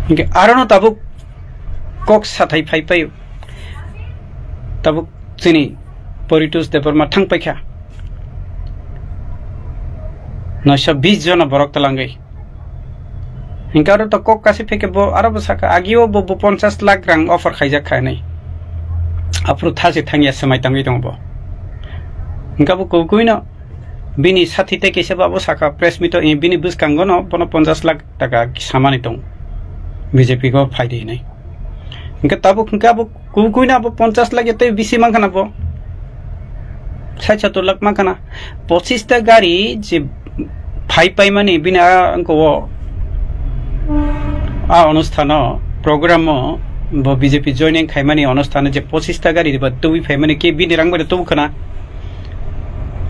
Hingga arano tabuk kok sathai phai payo tabuk sini Poritus Deparma thang paikha 920 jona borok talangai hingga aro to kok kasi pheke bo aro bosaka agio bo 50 lakh rang offer khaijak khanai apro thase thangya samai tangai dongbo hingga bo kokuino bini sathi te kese babo saka press meet bini buskango no bono 50 lakh taka samani dong BJP ko phaidi nai hingga tabuk hingga bo kokuino bo 50 lakh yate bisi mangkana bo 70 lakh mangkana 25 ta gari je pai mani bina angko a অনুষ্ঠান program bo BJP joining khaimani অনুষ্ঠানে je 25 ta gari ba tubi phaimani ke bini rang bare tubu khana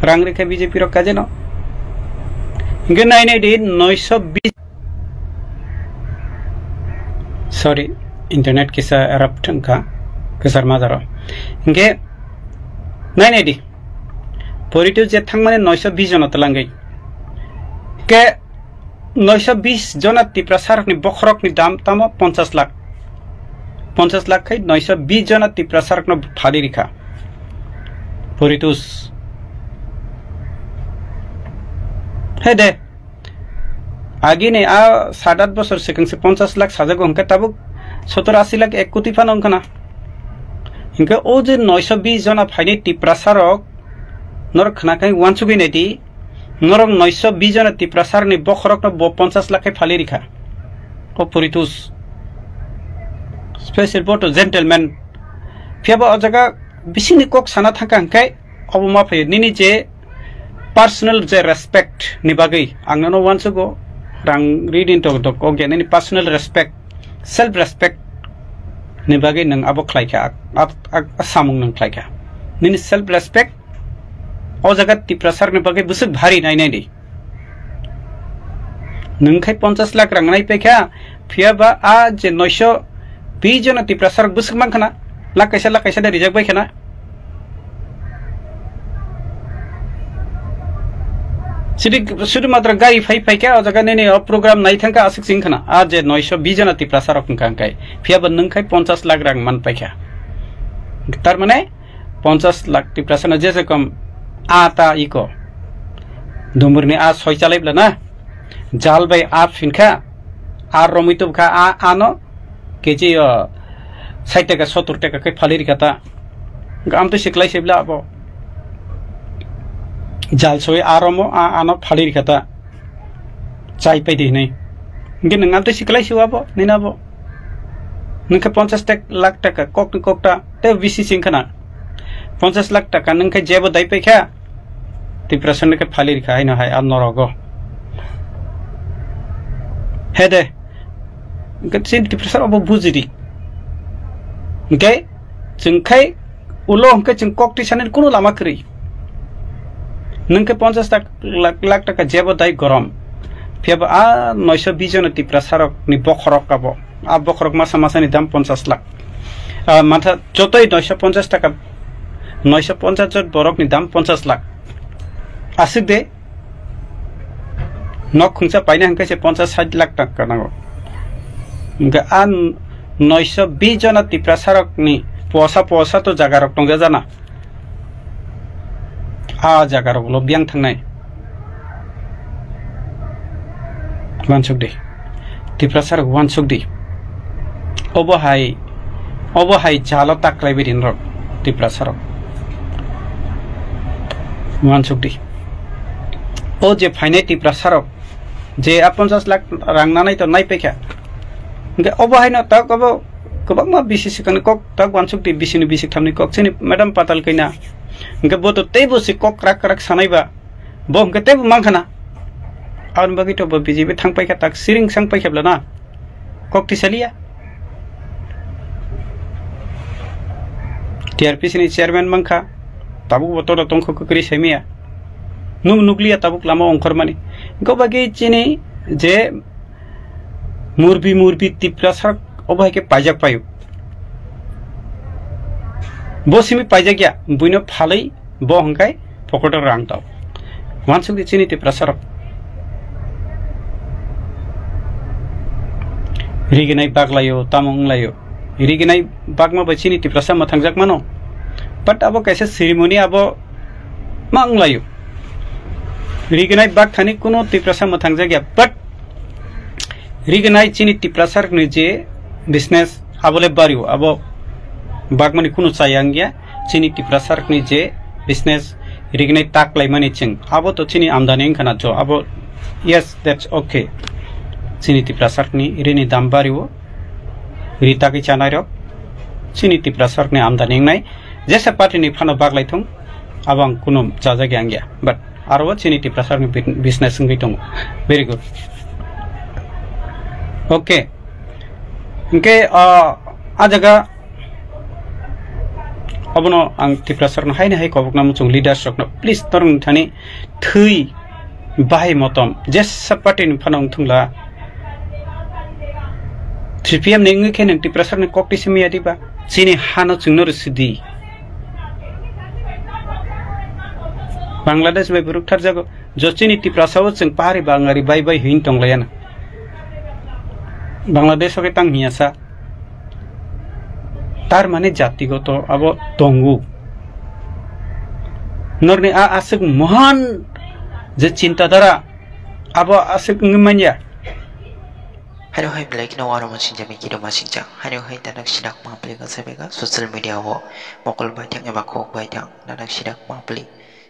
rang rekha BJP ro kaje no hingga nai nai de 920 sorry internet kisa erupt ka kesar mazaro hingga nai nai di Poritus je thangmane 920 jona talangai ke 920 jona tiprasar ni bokhrok ni dam tamo 50 lakh 50 lakh khai 920 jona tiprasar no phali rikha Poritus hede agi ne a 7-8 bosor sekang se 50 lakh sajago hingka tabuk 70-80 lakh ek koti fan hingka na hingka o je 920 jona phaini tiprasarok nor khana kai wansugi neti norong 920 jona tiprasar ni bokhrok no 50 lakh phali rikha o Poritus special boto gentleman phiaba o jaga bisini kok sana thaka hangkai obuma phai nini je personal je respect ni bagai angno wansugo rang reading to okay nini personal respect self respect ni bagai nang abo khlaika samung nang khlaika nini self respect o jaga tiprasar ni bagai busuk bhari nai nai di nungkai 50 lakh rang nai pekha phiaba a je 920 jona tiprasar busuk mangkhana lakaisa da rijak bai khana sudu matra gari phai kya o jaga nene program nai thangka asik sing khana a je 920 jona tiprasar kangkai phiaba nungkai 50 lakh rang man paikha tar mane 50 lakh tiprasar na jese kam आता eco दुमुरनी आ सोय चालाइब्ला ना जाल bye आ फिनखा आ रमितुब खा आ आनो KG 60 टाका 70 टाका कै फालिर खाता गाम तो सिखलाइ सेब्ला अब जाल सोय आ रमो आ आनो फालिर खाता चाइ पाइदि नै गे नंगाम तो सिखलाइ सेवाबो नैनाबो नंखा 50 लाख टाका कोकटा ते बिसि सिंखना 50 lakh taka nungkai jebo dai pekha tiprasar ke phali rikha haino hai an norogo hede gatsin tiprasar obo bujiri okay jengkai ulo hangkai jeng kokti sanin kuno lama kri nungkai 50 lakh taka jebo dai gorom phiaba a 920 jona tiprasarok ni bokhrok abo a bokhrok masa ni dam 50 lakh matha jotoi 950 taka 950 John borok ni dam 50 lakh asik de nok khungsa paina hangkai se 50-60 lakh taka nango hingga an 920 jona tiprasarok ni posa to jagarok tongja jana a jagarok lo biang thangnai wansuk de tiprasarok wansuk de obo hai jalo taklai bedin rok tiprasarok wansukdi o je phaine tiprasarok je 50 lakh rang nanai to nai pekha nge obo haino tak obo kobangma bisi sikani kok tak wansukdi bisini bisik thamni kok chini madam patal kaina nge bo to tebo si kok rak sanai ba bo nge tebo mangkhana aun bagi to bo BJP thang paikha tak siring sang paikha na kok tisalia TRP sini chairman mangkha tabuk botor tongkho kri semia nuklia tabuk lama ongkor mani go bagi chini je murbi tiprasar obai ke pajak payu bosimi pajak ya buino phalai bo hangkai pokotor rang taw wansuk di chini tiprasar riginai baglayo tamong layo riginai bagma bachini ti prasa matangjak mano but abo kaise ceremony abo manglayo riginai bag thani kuno ti prasa matangjak ya but riginai chini ti prasar ni je business abole bariu abo bagmani kuno sayangya chini ti prasar ni je business riginai taklai mani ching abo to chini amdani khana jo abo yes that's okay chini ti prasar ni rini dam bariu rita ki chanairo chini ti prasar ni amdani nai jesa party ni phano baglai thung abang kuno jaja gyangya but arwa chini ti prasar ni business ngai tung very good okay inke a jaga abono ang ti prasar no haine hai kobok nam chung leadership no please torung thani thui bai motom jesa party ni phano thungla 3 PM nengi kenen ti prasar ni kokti simi adiba chini hano chungnor sidi Bangladesh bai buruk thar jago jo chini ti prasawo chung pari bangari bai bai hin tonglayana Bangladesh oke tang hiasa tar mane jatigoto abo tongu norni a asik mohan je cinta dara abo asik ngmanya Halo hai black no waro machin jami kido machin jang halo hai danak sidak mapli ka sabega social media wo mokol baitang eba kok baitang danak sidak mapli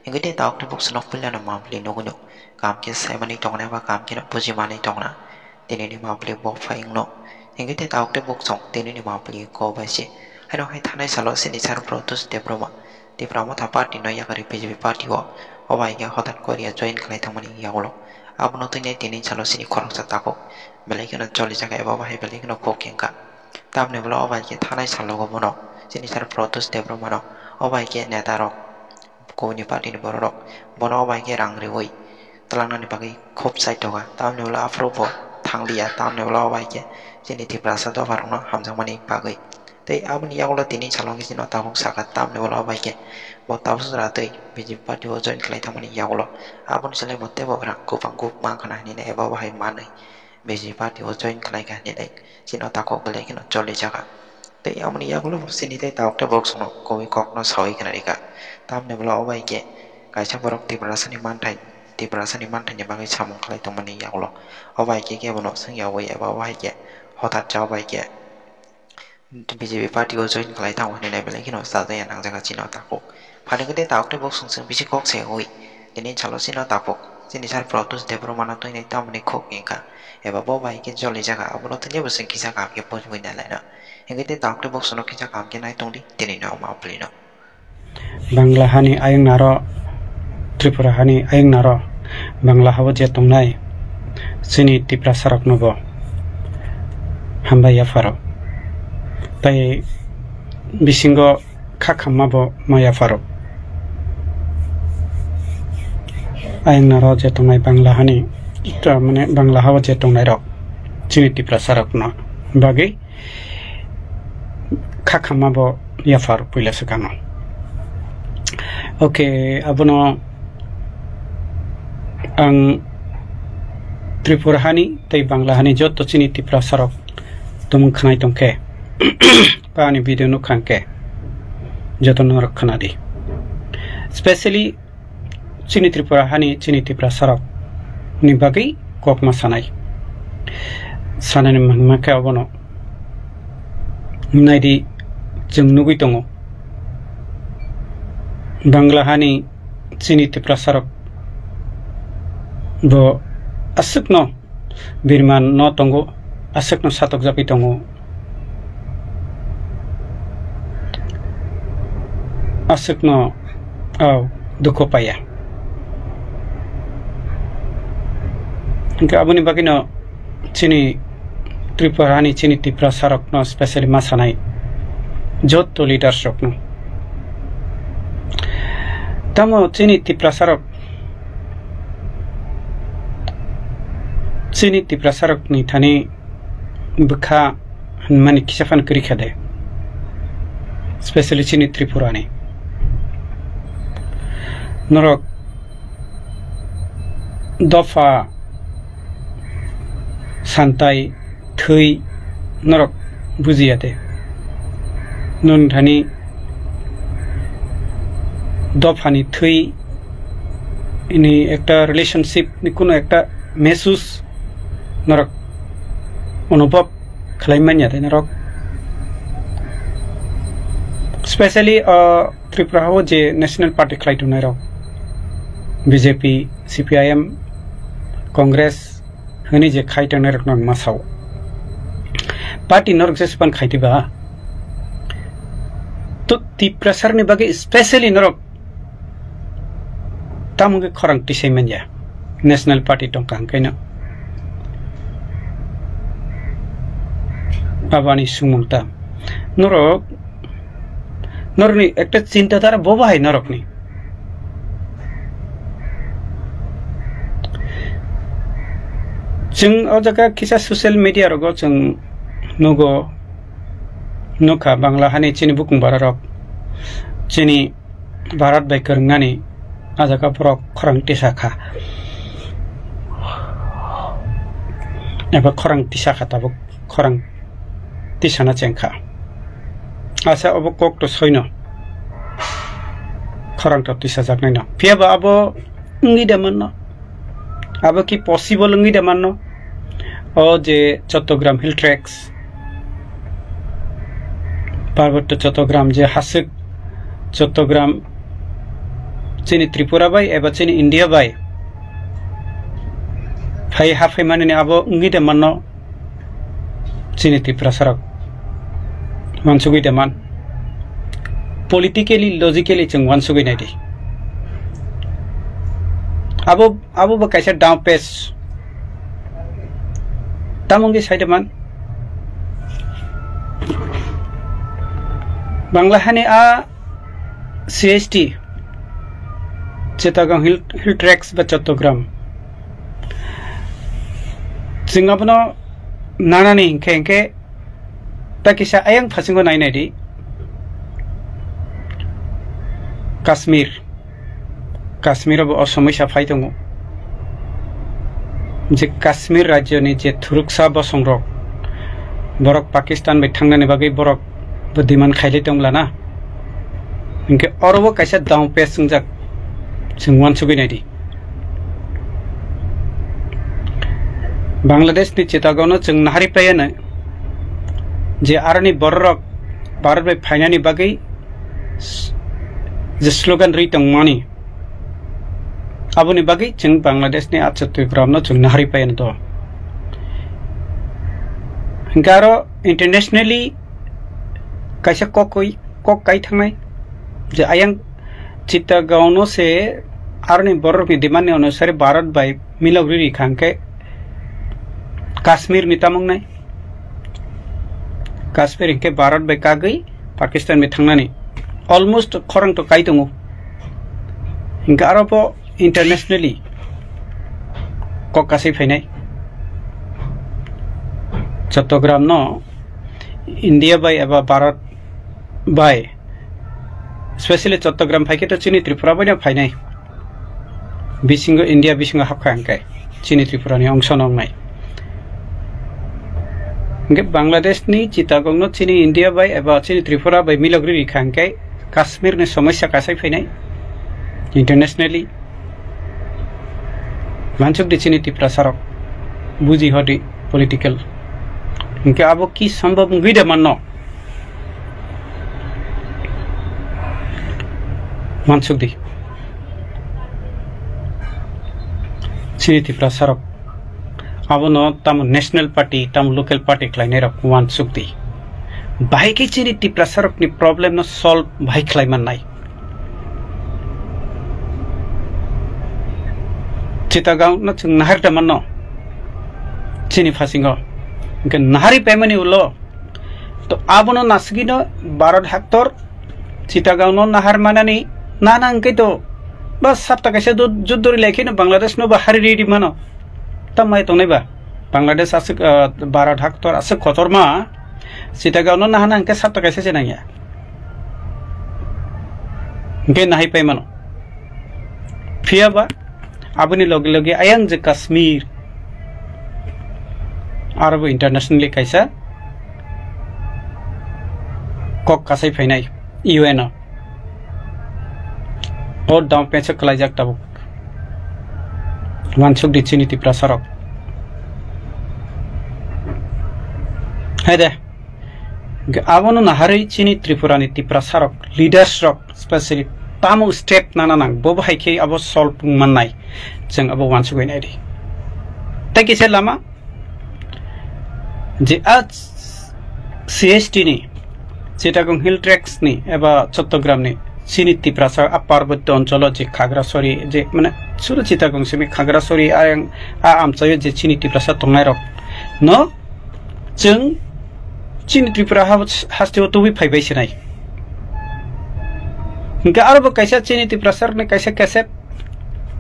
ingede taok te box nok pila na mapli no guno kam ke semani tongna ba kam ke na pujimani tongna tini ni mapli bok faing no ingede taok te box song tini ni mapli ko ba si halo hai thanai salo sini sar protus de broma ti broma tha party no ya kari pjb party wo obai ge hotat korea join khlai thamani yawlo abno tini tini salo sini khorok satako Belakina jolly jaga eba bahai belakina kokengka. Tamne belo obai ke thanai salogo mono. Sini sar protus debro mono. Obai ke netarok. Ko ni party ni borok. Bono obai ke rangri woi. Talangna ni bagi khop side toga. Tamne belo afro bo thanglia. Tamne belo obai ke sini ti prasa to barno hamjang mani bagi. Tei abni yagola tini salong ke sino tabuk sakat. Tamne belo obai ke bo tabus ratoi. Biji party wo join kelai thamani yagola. Abon sele botte bo brak kupang kup mangkana ni ne eba bahai manai. Beji party o join kalai ka ni dai sino ta ko bele kino jolly jaga te amni ya gulo sini te ta okta box no ko wi kok no soi kana rika tam ne blo obai ke kai cha borok ti brasani man thai ne bagai samong kalai to mani ya gulo obai ke bono sang ya wai aba obai ke hotat cha obai ke BJP party o join kalai ta wani ne bele kino sa da ya nang jaga sino ta ko phane ke te ta okta box sung bisi kok se hoi ini chalo sino ta ko sini sar protus de bromana to nei tam ne khok inka eba bo bai ke jolly jaga abono tanya beseng kisa kam ke poj wina laina engete doctor box no kisa kam ke nai tongdi tini no ma plino Bangla hani ayang naro Tripura hani ayang naro Bangla hawo je tongnai sini ti prasarak nobo hamba ya faro tai bisingo khakhamma bo maya faro ayang naro je tongnai Bangla hani ita mane Bangla hawa je tongnai rok chini ti prasarak no bagi khakhamma bo ya faro puila sakano okay abono ang Tripura hani tai Bangla hani jotto chini ti prasarak tum khnai tongke pani video no khanke joto no rakhna di especially chini Tripura hani chini ti prasarak ni bagi kokma sanai sanani mangmaka abono naidi jungnugui tongo Bangla hani chini ti prasarak bo asukno birman no tongo asukno satok japi tongo asukno au dukho paya Inka abuni bagino chini Tripura hani chini ti prasarak no especially masanai jotto leadership no tamo chini ti prasarak ni thani bukha mani kisafan kri khade especially chini Tripura ni norok dofa santai thui नरक बुझियाते नुन थानी दफानी Thuy इनी एकटा relationship नि कुनो एकटा महसूस नरक अनुभव खालामनाय जाते नरक स्पेशली त्रिपुरा हो जे नेशनल पार्टी खालायदों रक बीजेपी सीपीआईएम कांग्रेस हनी जे खायदों रक नंग मासाव पार्टी नरक जेसेबां खायदिबा तो त्रिपुरा सरनि बागै स्पेशली नरक तामुगे खरं टिसैमोन या नेशनल पार्टी दंखा ओंखायनो बाबानि सुमुंता नरक नरकनि एकटा चिन्ताधारा बबाहाय नरकनि जों ओ जायगा किसा ससियेल मिडिया रगो जों नुगो नुखा बांला हानि चिनि बुकुं बारक चिनि भारत बाय करंनानि आजाका परक खरं टिसाखा एबा खरं टिसाखा ताबो खरं टिसाना चेंखा आसा अब कोक तो सैनो खरं तो टिसा जागनाय न फियाबा अब इंगि देमन न अब कि पॉसिबल इंगि देमन न ओ जे चट्टग्राम हिल ट्रैक्स पार्वत्य चट्टग्राम जे हासिक चट्टग्राम चिनी त्रिपुरा बाय एबा चिनी इंडिया बाय फाय हाफै माने अब इंगि देमन न चिनी त्रिपुरा सरक वानसुगै देमान पॉलिटिकली लॉजिकली जों वानसुगै नायदि अब कैसे डाउन पेस तामुंगे साइडमान बांग्ला हाने आ सीएसटी चिटागं हिल ट्रैक्स बा चट्टग्राम जोंनाबनो नानानि हिंखे ताकिसा आयं फासिंगो नायनायदि काश्मीराव असमस्या फाय दङ जे काश्मीर राज्यनि जे थुरुकसा बसंरक बरक पाकिस्तान बाय थांनायनि बागै बरक बुद्धिमान खायले दंलाना इनके अरबो कैसे दाव पेस जोंजाक जों वानसुगैनायदि बांग्लादेशनि चिटागंनो जों नाहारिफ्रायानो जे आरनि बरक भारत बाय फायनायनि बागै जे स्लोगान रि दंमानि आबुनि बागै जों बांग्लादेशनि आतसा त्रिपुरानो जों नाहारिफ्रायानो दं गारो इंटरनेशनली कैसे कोक काई थांनाय जे आयं चिटागंनो से आरनि बरकनि डिमांडनि अनुसार भारत बाय मिलावरि खांके काश्मीर नितामंनाय काश्मीर के भारत बाय कागै पाकिस्तान में थांनानै अलमोस्ट खरं तो काई दङ गारबो इंटरनेशनली ककासै फैनाय चट्टग्राम न इंडिया बाय एबा भारत बाय स्पेशली चट्टग्राम फायके तो चिनी त्रिपुरा बाय फायनाय बिसिंग इंडिया बिसिंग हाबखांखाय चिनी त्रिपुरानि अंश नंनाय बांग्लादेश नि चिटागंनो चिनी इंडिया बाय एबा चिनी त्रिपुरा बाय मिलाग्रि खांखाय काश्मीर नि समस्या कासै फैनाय इंटरनेशनली मानसुक दि चिनी त्रिपुरा सरक बुझि हदि पॉलिटिकल इनके अब की संभव गइदा मान्न मानसुक दि चिनी त्रिपुरा सरक अब न तम नेशनल पार्टी तम लोकल पार्टी खलायनाय रक वानसुक दि बाइके चिनी त्रिपुरा सरक नि प्रॉब्लम न सॉल्व भाई खलायमाननाय चिटागं न जों नाहारदमान न चिनी फासिंग इनके नाहारि पेमनि उलो तो आबनो नासगिनो भारत हेक्टर चिटागं न नाहार मानानि नाना इनके तो बस सप्ताह कैसे जुद्धरि लेखिनो बांग्लादेश न बाहारि रेडी मानो तमाय तंनायबा बांग्लादेश आसे भारत हेक्टर आसे खतरमा चिटागं न नाहाना इनके सप्ताह कैसे जेनाया इनके नाहाइ पेमानो फियाबा आबुनि लगे लगे आयं जे काश्मीर आरबो इंटरनेशनली कैसा kok kasai fainai UN o dam pecha kalaijak tabuk wansuk di chini Tripura sarok haide abono nahari chini Tripura ni Tripura sarok leaders rok especially tamu step nana nang bo hai ke abo solve mannai jeng abo wansuk nai di tai kise lama je आज CST ni Chittagong hill tracks ni eba Chattogram ni chini Tripura sa aparbotya অঞ্চল je Khagrasori je mane suru Chittagong simi Khagrasori ayang amchayo je chini Tripura sa tongnai rok no jeng chini Tripura hasteo to bi phaibai sinai ga arbo kaisa chini Tripura sar ne kaisa kaise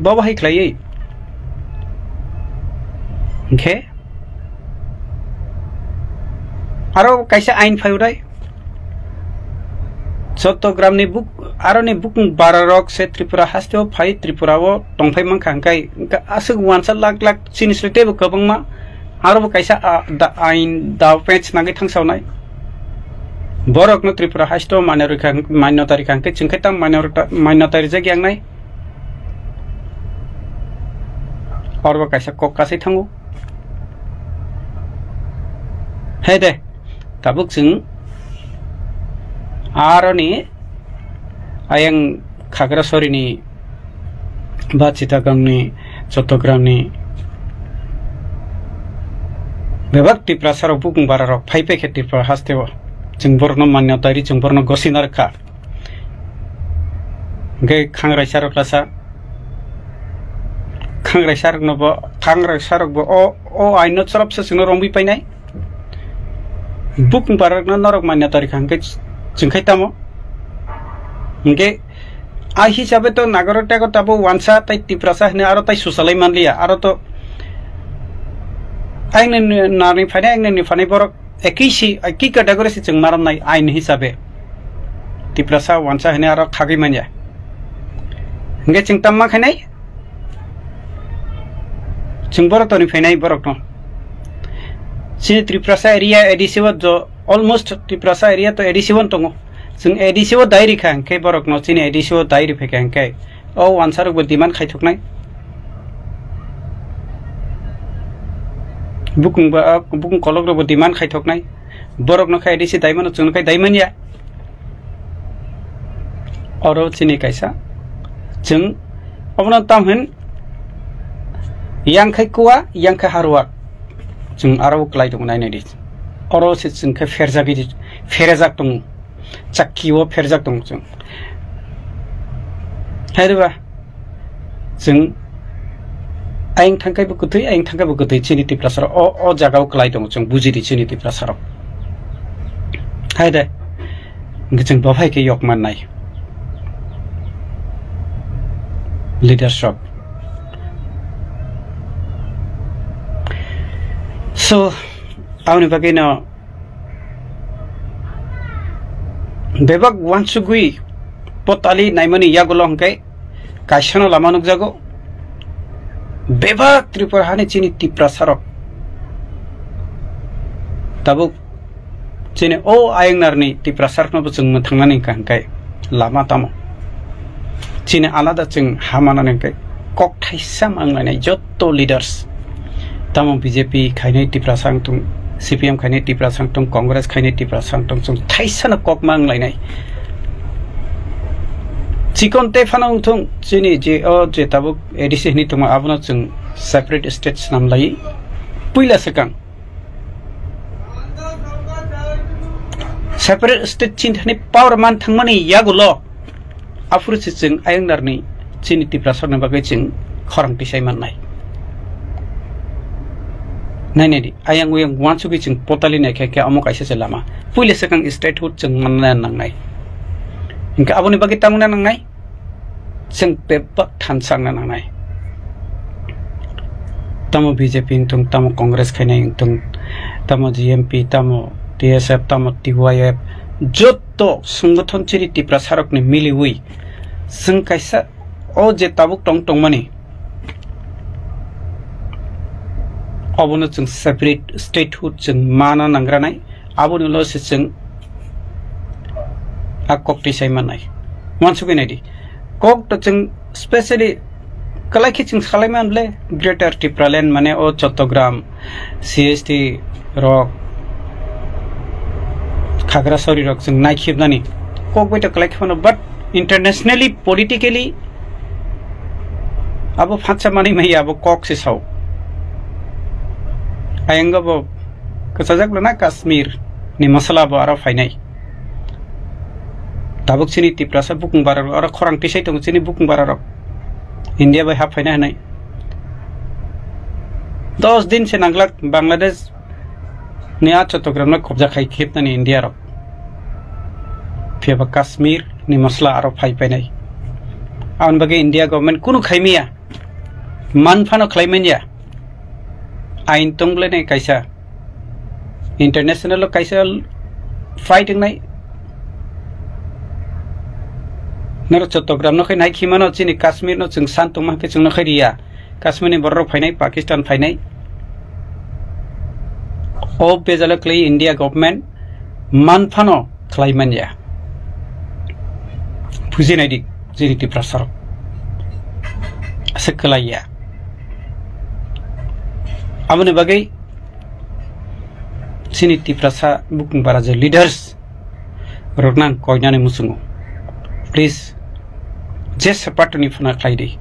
baba hai khlai okay aro kaisa ain phaiurai Chattogram ni book aro ni book bararok se Tripura hasteo phai Tripura wo tongphai mang khangkai asuk wansa lak lak chini slite bo kabang ma aro kaisa da ain da pech nangai thangsawnai borok no Tripura hasteo manyotari khangkai chingkai tang manyotari jagyang nai aro kaisa kok kasai thangu hede tabuk sing aroni ayang Khagrasori ni ba Chittagong ni Chattogram ni bebak Tripura sarok bukung bararok phaipe khe Tripura hasteo jeng borno manyotari jeng borno gosinar kha ge khangrai sarok lasa khangrai sarok bo o aino sarap se sing rombi painai bukung barak na norok manyotari khangke jengkai tamo nge a hisabe to nagarota ko tabo wansa tai Tripura sa ne aro tai susalai manlia aro to aine nani phane aine ni phane borok eki category si jeng maram nai ain hisabe Tripura sa wansa ne aro khagi manya nge jengtam ma khanai jeng borok to ni phainai borok no chini Tripura sa area edisiwa jo almost Tripura sa area to edisiwan tongo jeng edisiwa dairi khang ke borok no chini edisiwa dairi phekang ke o wansarok bo demand khaithoknai bukung kolok ro bo demand khaithoknai borok no kha edisi daimano chung kai daimania oro chini kaisa jeng obna tamhen yang khai kuwa yang khai harwa jeng aro klai dong nai nei oro se jeng khai ferjak dong chakkiwo ferjak dong jeng hairba jeng aing thangkai bu kutui chini Tripura sarok o jagao klai dong jeng bujidi chini Tripura sarok haide jeng bafai ke yokman nai leadership so awni bagino bebak wansugui potali naimani yagolong kai kaisano lamanuk jago bebak Tripura hani chini Tripura sarok tabuk chini o ayengnar ni Tripura sarok no jeng thangnani kai lama tamo chini alada jeng hamanani kai kok thaisam anglai jotto leaders tamo BJP khainai Tripura sangtung CPM khainai Tripura sangtung Congress khainai Tripura sangtung chung thaisana kok manglai chikon te phanang thung chini je o je tabuk edisi ni tuma abuna chung separate states namlai puila sekang separate state chin thani power man thangmani yagulo afuru chung ayangnar ni chini Tripura sarna bagai chung khorang tisai mannai nai di ayang uyang wansugi chung potali nai khe amo kaisa chelama puile sekang statehood chung manna nangnai inka aboni bagi tanguna nangnai chung pebak thansang nangnai tamo BJP tung tamo Congress khainai tung tamo GMP tamo TSF tamo TYF jotto sunggothon chiri Tripura sarok ni mili ui sung kaisa o je tabuk tong mani abono chung separate statehood chung mana nangranai abono lo se chung a kok ti sai manai wan su nai di kok to chung specially kalai ki chung khalai man ble greater Tipraland mane o Chattogram CST rock Khagrasari rock chung nai khib nani kok bai to kalai khano but internationally politically abo phacha mani mai abo kok se sau ayanga bo kasajak lana Kashmir ni masala bo ara fainai tabuk sini Tiprasa bukung barar ara khorang tisai tong sini bukung barar India bai hap faina nai 10 दिन से नांगला बांग्लादेश ने आ Chattogram na kobja khai khep nani India ro फिर Kashmir ni masala aro phai painai aun bage India government kunu khaimia manfano claimenia ain tongle ne kaisa international lo kaisa fighting nai naro Chattogram no khai nai khimano chini Kashmir no chung santung ma ke chung no khairia Kashmir ni borro phainai Pakistan phainai o bezala clay India government manfano claimenia Pujinai di jini Tiprasa sekelaya amune bagai sini Tiprasa bukung baraja leaders roknan koinane musungo please just support ni phuna khaidi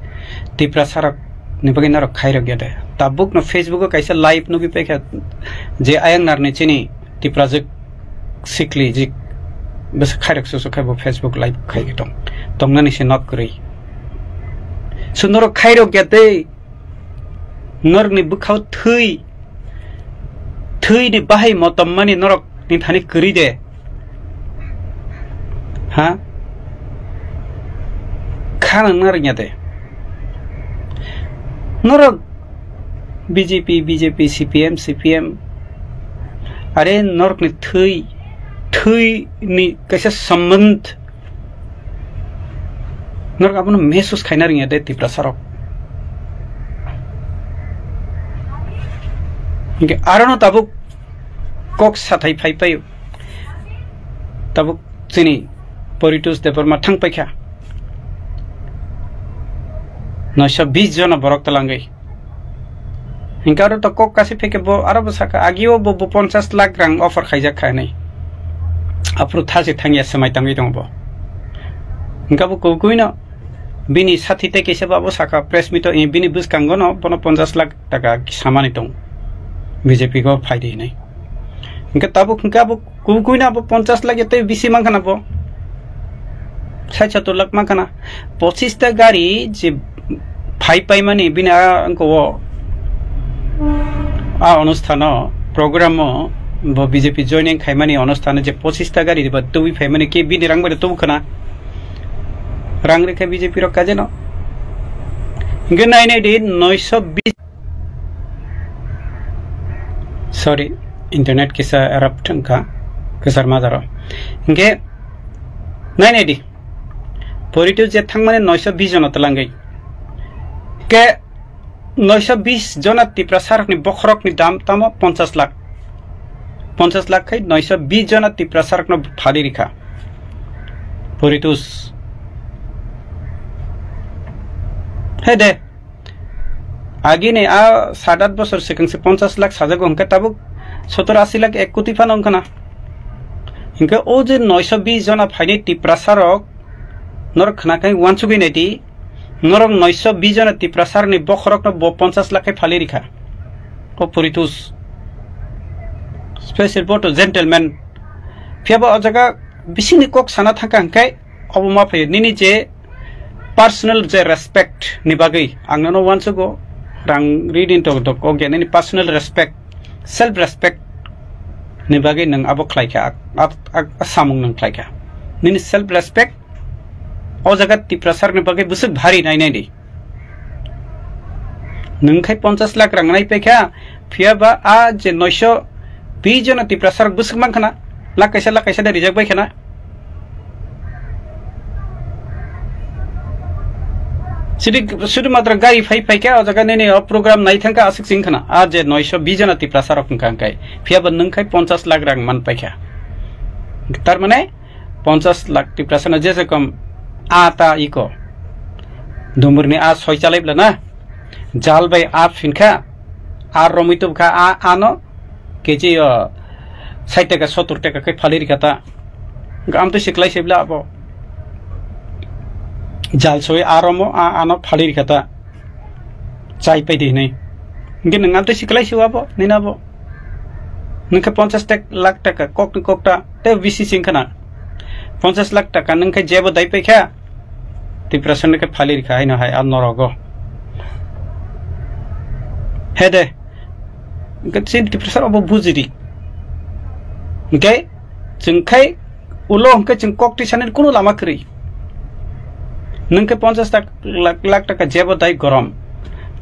Tiprasa rak ni bagai na rak khaira gyade tabuk no Facebook kaisa live no bi pekha je ayang narne chini Tiprasa sikli ji bes kharak so khaibo Facebook live khai getong tongnani se not kri sunoro khairo gyate nor ni bukhau thui ni bahai motam mani norok ni thani kri de ha khana nar nyate norok BJP CPM are norok ni thui ni kaisa sambandh norok apno mehsus khaina ring de Tiprasa rok inge arano tabuk kok sathai phai pai tabuk chini Poritus Deparma thang paikha 920 jona borok talangai ingkaro to kok kasi pheke bo arabo saka agio bo 50 lakh rang offer khaijak khanai apro thase thangya samai tangai dong bo ingkabo kokuina bini sathi te kese babo saka press meet e bini bus kangono bono 50 lakh taka samani tong BJP ko phaide nai ingka tabuk ingkabo kokuina bo 50 lakh ete bisi mangkhana bo 60 lakh mangkhana 25 ta gari je phai pai mani bina angko a অনুষ্ঠান program bo BJP joining khaimani অনুষ্ঠানে je 25 ta gari ba tubi family ke bini rang bare tu khana rang rekha BJP ro kaje no nge 920 sorry internet kisa eruption ka kesar mazaro nge 980 Poritus je thangmane 920 jona talangai ke 920 jona Tiprasa ni bokhrok ni dam tamo 50 lakh 50 lakh khai 920 jona Tiprasa no phali rikha Poritus hede agi ne a 7-8 বছর second se 50 lakh সাজাগো Hakka তাবু 70-80 lakh 1 কোটি fun হংকানা হিংকা ও যে 920 জনা ফাইনি Tiprasa rock নর খনাকাই ওয়ানসুগি নেটি নরং 920 জনা Tiprasa ni bokhrok no 50 lakh phali rikha o Poritus special boto gentleman fiaba o jaga bisini kok sana thangka hangkai obuma phai nini je personal je respect ni bagai angno wansugo rang reading to okay nini personal respect self respect ni bagai nang abo khlaika samung nang khlaika nini self respect o jaga Tiprasa ni bagai busuk bhari nai di nungkai 50 lakh rang nai pekha fiaba a je 920 jona Tiprasa busuk mangkhana lakaisa da rijak bai khana Sudah matra gari fai kya o jaga nene program nai thangka asik singkhana a je 920 jona Tiprasa rok kangkai fiaba nungkai 50 lakh rang man paikha tar mane 50 lakh टिप्रासाना जेसे कम आता eco दुमुरनि आ सय चालायब्ला ना जाल bye आ फिनखा आ रमितुब खा आ आनो KG 60 टाका 70 टाका कै फालिरि खाता गाम तो सिखलाय सेब्ला अब जाल सय आ रमो आ आनो फालिरि खाता चाय पाइदि नै गे नंगाम तो सिखलाय सेवाबो नैनाबो नोंखा 50 लाख टाका कक ककटा ते बिसि सिंखाना 50 लाख टाका नोंखा जेबो दाय पैखा टिप्रासन के फालिरि खा हैनो हाय आ नरगो हेदे गसिन टिप्रासन अब बुजिरि ओके जोंखाय उलो हमके जों ककटि साननि कुनु लामा करै नोंखा 50 लाख टाका जेबो दाय गरम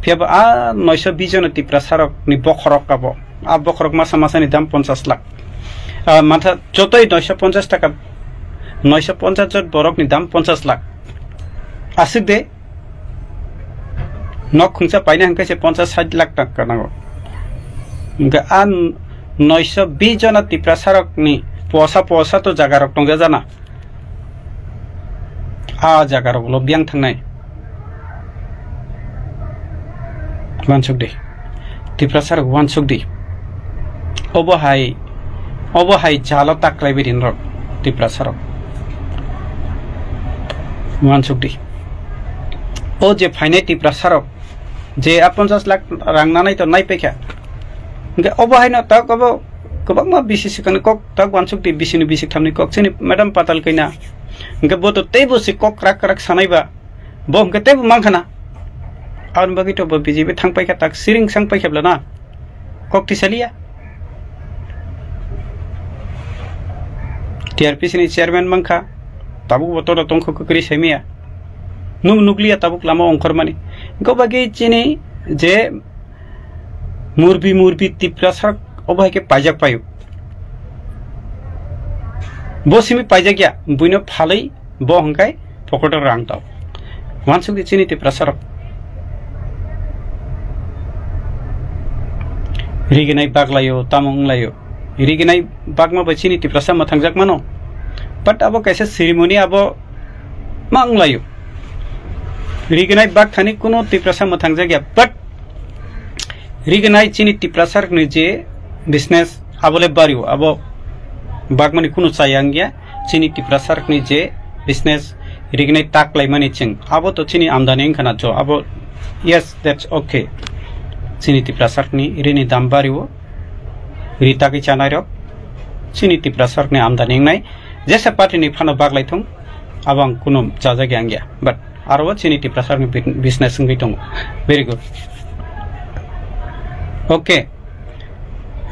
फियाबो आ 920 जन टिप्रासारक नि बखरक आबो आ बखरक मासा मासानि दाम 50 लाख माथा जतै 950 टाका 950 जन बरकनि दाम 50 लाख आसिक दे नक खुंसा पाइना हंकासे 50-60 लाख टाका नांगौ ओंका आ 920 जन टिप्रासारकनि पसा तो जागारक दंजा जाना आ जागारकल बियां थांनाय वानसुक दे टिप्रासारक वानसुक दे अबहाय जालो ताक्राय बिदिन रक टिप्रासारक वानसुक दे ओ जे फाइनाय टिप्रासारक जे 50 लाख रांनानै तो नाय पैखा अबहाय न तक अब गोबां मा बिसि कक तक वानसुक दे बिसिनि बिसि थामनि कक सिनि मैडम पाताल कैना इंगे बोतो तेबो से कक राक सानायबा बो इंगे तेबो मांखाना आउन बागि तो बिजिबे थां पैखा तक सिरिं सांग पैखाब्ला ना ककटि सालिया टीआरपीसी नि चेयरमैन मंखा ताबुक बतोरा तंखो ककरि सेमिया नुगलिया ताबुक लामा अंखरमानि गबागि चिनि जे मुरबी टिप्रासारक अबहाय के पाइजाक पायो बसिमी पाइजाक गया बुइनो फालै बो हंकाय पकट रां दाव वानसुक दि चिनि टिप्रासारक रिगिनाय बागलायो तामुंलायो रिगिनाय बागमा बचिनि टिप्रासा मथांजाक मानो बट अब कैसे सेरेमनी अब मांगलायो रिगिनाय बाग थानि कुनो टिप्रासा मथांजाक गया बट रिगिनाय चिनि टिप्रासारक नि जे बिजनेस आबले बारियो अब बागमानि कुनो चायांग गया चिनि टिप्रासारक नि जे बिजनेस रिगिनाय ताकलाय मानि चिं अब तो चिनि आमदानि खाना जो अब यस दैट्स ओके चिनि टिप्रासारक नि रिनि दाम बारियो रिता के चानायरक चिनि टिप्रासारक नि आमदानि नाय जेसा पार्टी नि फानो बागलायथों अब आं कुनो जाजा गया बट आरो चिनि टिप्रासारक नि बिजनेस संगै दं वेरी गुड ओके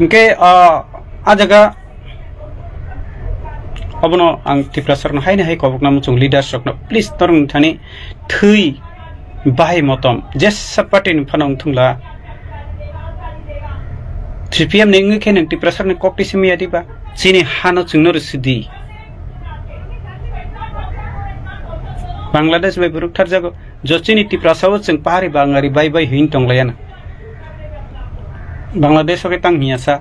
इनके आ जगह अबनो आं टिप्रासारक हायने हाय कबकना मुचुं लीडरशिप न प्लीज तरंग थानि थै बाहाय मतम जेसा पार्टी नि फानो थुंला 3pm नेंगे के नों टिप्रासारक नि ककटि सेमिया दिबा चिनि हानो चुंनो रसिदि बांग्लादेश बाय बुरुकथार जागो जचिनि टिप्रासाव जों पाहारि बांगारि बाय हिन तंलायाना बांग्लादेश के तांग हियासा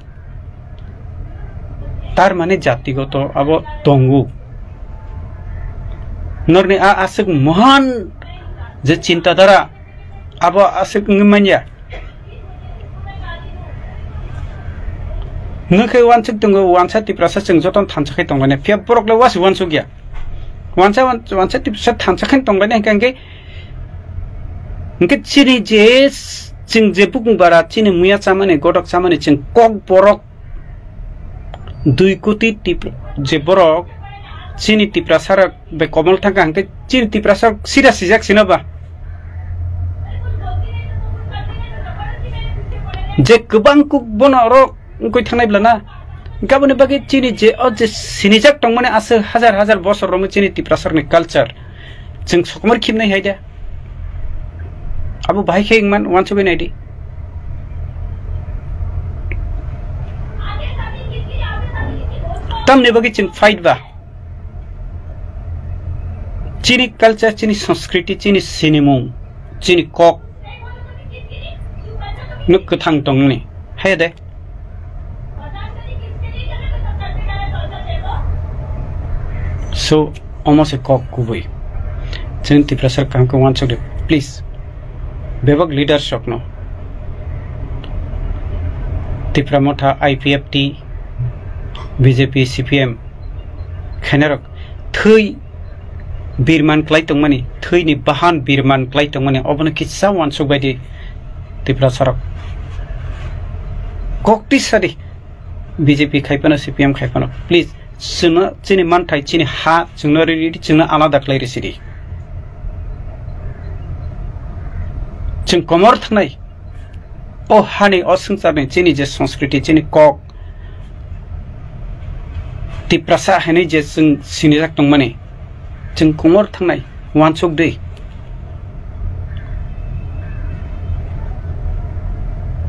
तार माने जातिगत अब दंगु नरनि आ आसक महान जे चिंताधारा अब आसक ngमanya नखे वानसुक दंगो वानसा टिप्रासा जों जतन थानसाखै दंलाने फिया बरकले वास वानसुक गया वानसा टिप्रासा थानसाखै दंलाने इंके चिनि जे चिं जे बुकुं बारा चिनि मुया चामाने गडक चामाने चिं कक बरक 2 कोटी टिप जे बरक चिनि टिप्रासारक बे कमल थांगा हंके चिनि टिप्रासारक सिरा सिजाक सिनबा जे गोबां कुक बनरो उनकोय थांनायब्ला ना गाबोन बागै चिनि जे जे सिनिजाक दं माने आसो हजार बसर रम चिनि टिप्रासारनि कालचार जों सकमर खिमनाय हायदा अब भाई खेंगमान वानसुक नायदि तमने बागै चिन फाइट बा चिनि कल्चर चिनि संस्कृति चिनि सिनेमु चिनि कक नुक थांग दंनि हे दे So almost a cock kubui. Chinti pressure kanko wants to please. Bebak leadership no. Tipramotha IPFT BJP CPM Khanerok Thui Birman Klaitung money Thui ni Bahan Birman Klaitung money Obana Kitsa one so by the Tiprasarok Kokti Sadi BJP Kaipana CPM Kaipana please Suna Chini Mantai Chini Ha Chunari China another Clary City Chin Komortnai Oh honey Osun Chini just Sanskriti Chini Kok Tiprasa Henny just Sinirak money Chin Komortnai one so day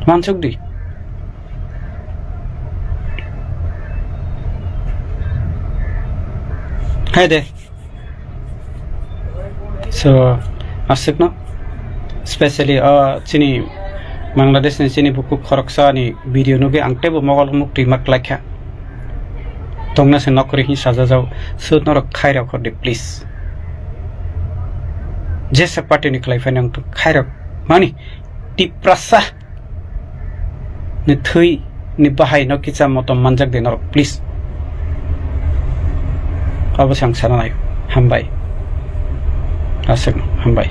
one so day Hi there. So, Asik especially Chini Bangladesh and Chini Buku Koroksani video no be Antebo Mogol Mukti Maklaka Tongnas and Nokri Shazazao, so not a Kairo for the please. Just a party in Clifanium to Kairo money. Tiprasa Nithui Nibahai no Kitsa Moto Manjak de Nor, please. Abasang Sanai, Hambai. Asik, Hambai.